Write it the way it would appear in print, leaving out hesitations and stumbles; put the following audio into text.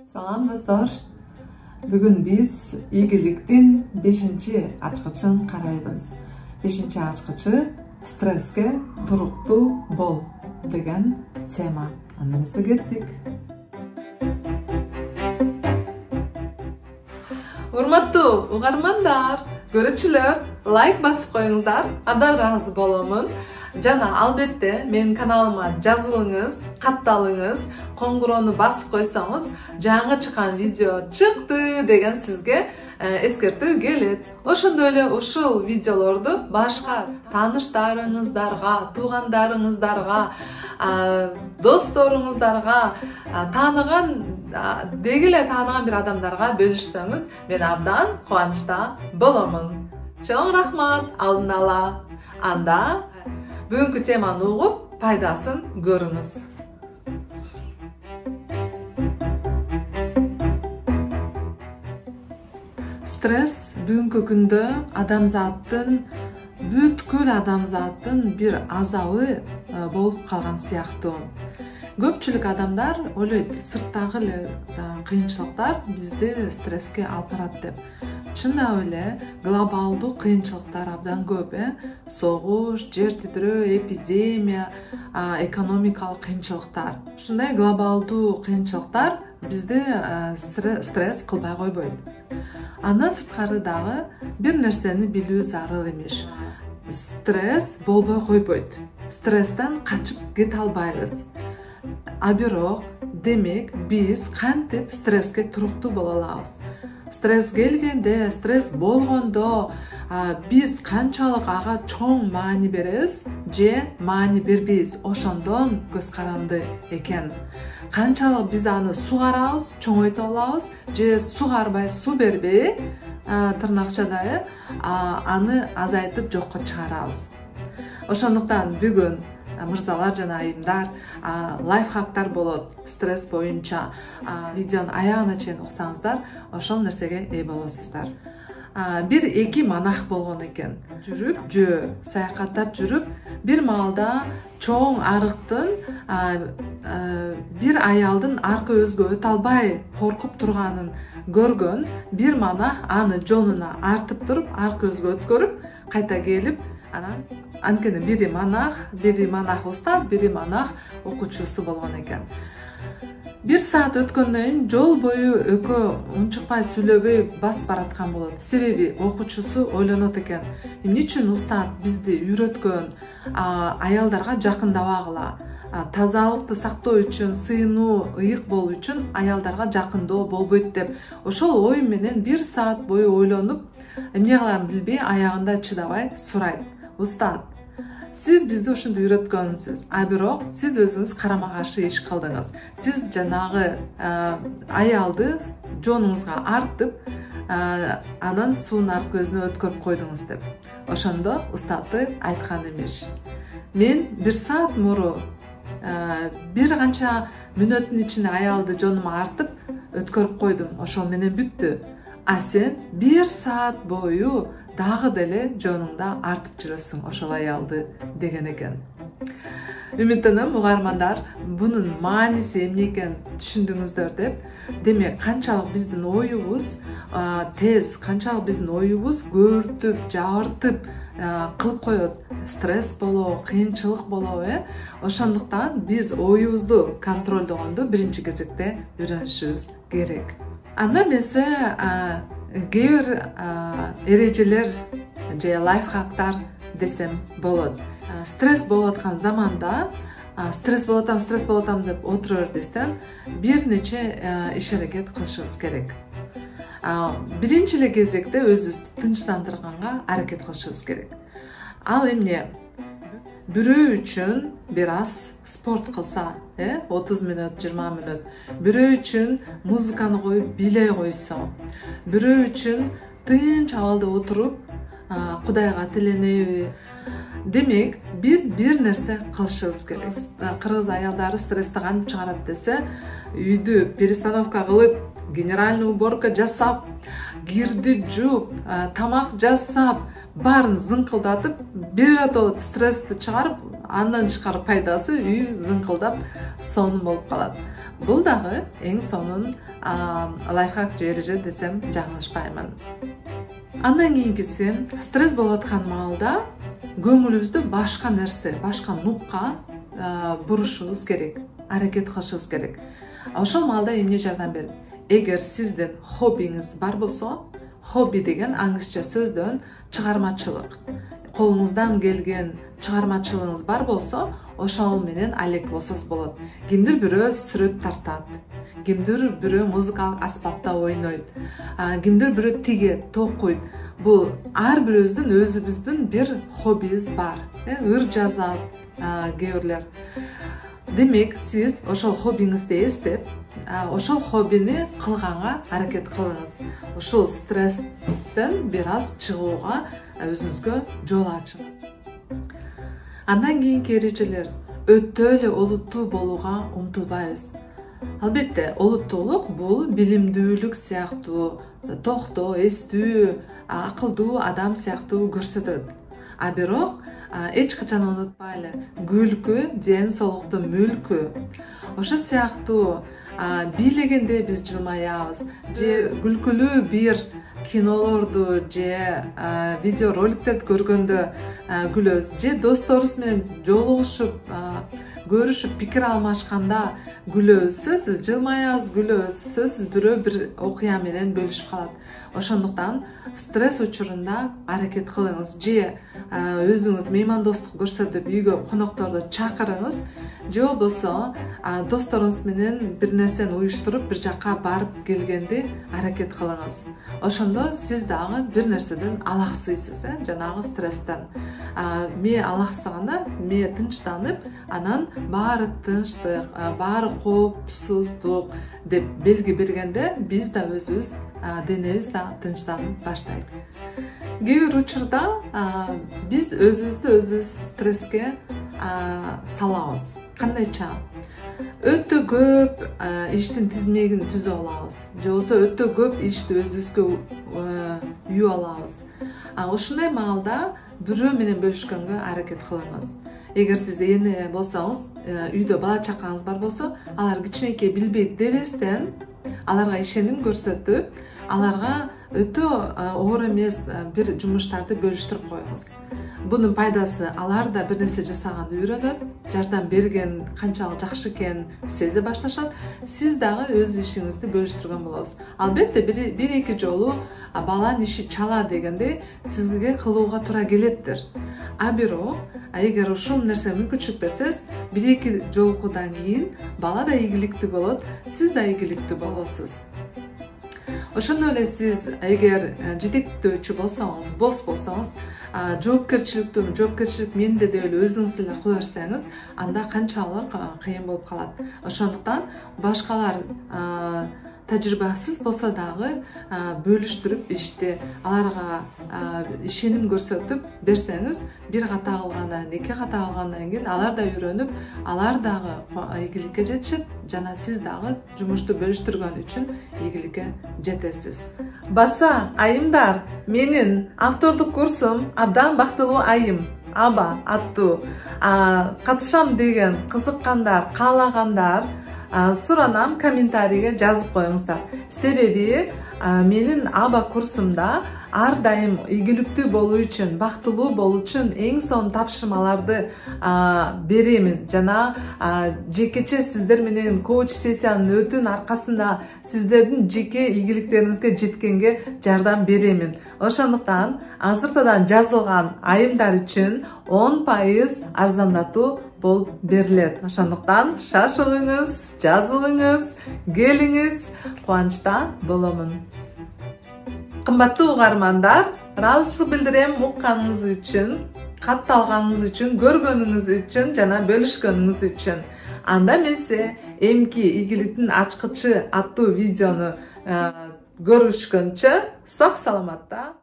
Salam dostlar. Бүгін biz игіліктің 5-ші ачкычын карайбыз. 5-ші ачкычы стресске туруктуу бол деген тема. Анысы кеттик. Урматтуу угармандар, көрүүчүлөр, лайк басып коюңуздар. Андан ыраазы боломун. Жана албетте менин каналыма жазылыңыз, катталыңыз, коңгурону басып койсоңуз, жаңы чыккан видео чыкты деген сизге эскертүү келет. Ошондой эле ушул видеолорду башка тааныштарыңыздарга, туугандарыңыздарга, досторуңуздарга, деги эле тааныган бир адамдарга бөлүшсөңүз, мен абдан кубанычта боломун. Чоң рахмат алдын ала. Анда бүгүнкү теманы угуп, пайдасын көрүңүз. Стресс бүгүнкү күндө бүткүл адамзаттын бир азабы болуп калган сыяктуу. Көпчүлүк адамдар ойлойт, сырттагы эле кыйынчылыктар бизди стресске алып барат деп. Чындап эле глобалдуу кыйынчылыктар абдан көп, согуш, жер титирөө, эпидемия, экономикалык кыйынчылыктар. Ушундай глобалдуу кыйынчылыктар бизди стресс кылбай койбойт. Андан сырткары дагы бир нерсени билүү зарыл эмес. Стресс болбой койбойт. Стресстен качып кете албайбыз. А бирок, демек, биз кантип стресске туруктуу боло алабыз? Стресс келгенде, стресс болгондо биз канчалык ага чоң маани беребиз же маани бербейбиз, ошондон көз каранды экен. Канчалык биз аны сугарабыз, чоңойто алабыз же сугарбай, суу бербей, тырнакчада аны азайтып жокко чыгарабыз. Ошондуктан бүгүн мырзалар жана айымдар, лайфхактар болот стресс боюнча. Видеонун аягына чейин уксаңыздар, ошол нерсеге ээ болосуздар. Бир эки монах болгон экен. Саякаттап жүрүп, бир маалда чоң арыктын бир аялдын аркы өзгө өтө албай коркуп турганын көргөн бир монах аны жонуна артып туруп, аркы өзгө өткөрүп, кайта келип, анан анткени бири монах устат, бири монах окуучусу болгон экен. Бир саат өткөндөн кийин жол бою экөө унчукпай сүйлөбөй басып бараткан болот. Себеби окуучусу ойлонот экен, эмне үчүн устат бизди үйрөткөн аялдарга жакындабагыла, тазалыкты сактоо үчүн, сыйынуу, ыйык болуу үчүн аялдарга жакындоо болбойт деп. Ошол ой менен бир саат бою ойлонуп, эмне кыларын билбей, аягында чыдабай сурайт: "Устат, сиз бизди ушундай үйрөткөнсүз, а бирок сиз өзүңүз карама каршы иш кылдыңыз. Сиз жанагы аялды жонуңузга артып, анан суунун аркы өзүнө өткөрүп койдуңуз" деп. Ошондо устаты айткан эмеш: "Мен бир саат муру бир канча мүнөттүн ичинде аялды жонума артып өткөрүп койдум. Ошол менен бүттү. А сен бир саат бою дагы деле жонуңда артып жүрөсүң ошол аялды" деген экен. Үмүттөнөм, угармандар, бунун мааниси эмне экенин түшүндүңүздөр деп. Демек, канчалык биздин оюбуз тез, канчалык биздин оюбуз көөртүп, жабыртып кылып коет. Стресс болобу, кыйынчылык болобу, ошондуктан биз оюбузду контролдогонду биринчи кезекте үйрөнүшүбүз керек. Андан эмесе кээ бир эрежелер же лайфхактар десем болот. Стресс болуп аткан заманда, стресс болуп атам деп отура бербестен, бир нече иш аракет кылышыбыз керек. Биринчи эле кезекте өзүбүздү тынчтандырганга аракет кылышыбыз керек. Ал эмне? Бирөө үчүн бир аз спорт кылса, 30 мүнөт, 20 мүнөт. Бирөө үчүн музыканы коюп бийлей койсо. Бирөө үчүн тынч абалда отуруп, Кудайга тиленеби. Демек, биз бир нерсе кылышыбыз керек. Кыргыз аялдары стрессти кантип чыгарат десе, үйдү перестановка кылып, генеральный уборка жасап, кирди жууп, тамак жасап, баарын зыңкылдатып, биротолот стрессти чыгарып, андан тышкары пайдасы үй зыңкылдап сонун болуп калат. Бул дагы эң сонун лайфхак же эреже десем жаңылышпаймын. Андан кийинкиси стресс болуп аткан маалда көңүлүбүздү башка нерсе, башка нукка бурушубуз керек, аракет кылышыбыз керек. Ошол маалда эмне жардам берет? Эгер сиздин хоббиңиз бар болсо, хобби деген аңгызча сөздөн чыгармачылык, колуңуздан келген чыгармачылыгыңыз бар болсо, ошол менен алек болсоз болот. Кимдир бирөө сүрөт тартат, кимдир бирөө музыкалык аспапта ойнойт, кимдир бирөө тигет, токуйт. Бул ар бирөөбүздүн өзүбүздүн бир хоббибиз бар. Ыр жазат кээ бирлер. Демек, сиз ошол хоббиңизди эстеп, ошол хоббини кылганга аракет кылыңыз. Ошол стресстен бир аз чыгууга өзүңүзгө жол ачыңыз. Андан кийинки эрежелер: өтө эле олуттуу болууга умтулбайбыз. Албетте, олуттуулук бул билимдүүлүк сыяктуу, токтоо, эстүү, акылдуу адам сыяктуу көрсөтөт. А бирок эч качан унутпайлы, күлкү ден соолуктун мүлкү. Ошо сыяктуу бийлегенде биз жылмаябыз, же күлкүлүү бир кинолорду же видеороликтерди көргөндө күлөбүз, же досторубуз менен жолугушуп, көрүшүп, пикир алмашканда күлөбүз. Сөзсүз жылмаябыз, күлөбүз. Сөзсүз бирөө бир окуя менен бөлүшүп калат. Ошондуктан стресс учурунда аракет кылыңыз, же өзүңүз меймандостук көрсөтүп үйгө конокторду чакырыңыз, же болбосо досторуңуз менен бир нерсени уюштуруп бир жакка барып келгенди аракет кылыңыз. Ошондо сиз дагы бир нерседен алаксыйсыз, жанагы стресстен. Мээ алаксаганда мээ тынчтанып, анан баары тынчтык, баары коопсуздук деп белги бергенде биз да өзүбүз денебиз да тынчтанып баштайт. Кээ бир учурда биз өзүбүздү стресске салабыз. Кандайча? Өтө көп иштин тизмегин түзүп алабыз, же болбосо өтө көп ишти өзүбүзгө үйүп алабыз. Ушундай маалда бирөө менен бөлүшкөнгө аракет кылыңыз. Эгер сиз эне болсоңуз, үйдө бала чакаңыз бар болсо, алар кичинекей билбейт дебестен, аларга ишеним көрсөтүп, аларга өтө оор эмес бир жумуштарды бөлүштүрүп коюңуз. Бунун пайдасы: алар да бир нерсе жасаганды үйрөнөт, жардам берген канчалык жакшы экенин сезе башташат, сиз дагы өз ишиңизди бөлүштүргөн болосуз. Албетте, бир-эки жолу баланын иши чала дегенде сизге кылууга туура келеттир. А бирок, эгер ушул нерсе мүмкүнчүлүк берсеңиз, бир-эки жолкудан кийин бала да ийгиликтүү болот, сиз да ийгиликтүү болосуз. Ошондой эле сиз эгер жетектөөчү болсоңуз, босс болсоңуз, жоопкерчилик менде деп эле өзүңүз эле кыла берсеңиз, анда канчалык кыйын болуп калат. Ошондуктан башкалар тажрыйбасыз болсо дагы бөлүштүрүп ишти, аларга ишеним көрсөтүп берсеңиз, бир ката кылгандан, эки ката кылгандан кийин алар да үйрөнүп, алар дагы ийгиликке жетишет, жана сиз дагы жумушту бөлүштүргөн үчүн ийгиликке жетесиз. Баса, айымдар, менин автордук курсум Абдан бактылуу айым, Аба аттуу, катышам деген кызыккандар, каалагандар суранам, комментарийге жазып коюңуздар. Себеби менин Аба курсумда ар дайым ийгиликтүү болуу үчүн, бактылуу болуу үчүн эң сонун тапшырмаларды беремин. Жана жекече сиздер менен коуч сессиянын өтүүнүн аркасында сиздердин жеке ийгиликтериңизге жеткенге жардам беремин. Ошондуктан азыртадан жазылган айымдар үчүн 10% арзандатуу болуп берилет. Ошондуктан шашылыңыз, жазылыңыз, келиңиз, кубанычта боломун. Кымбаттуу угармандар, ыраазычылык билдирем укканыңыз үчүн, катталганыңыз үчүн, көргөнүңүз үчүн жана бөлүшкөнүңүз үчүн. Анда эмесе эмки ийгиликтин ачкычы аттуу видеону көрүшкөнчө сак саламатта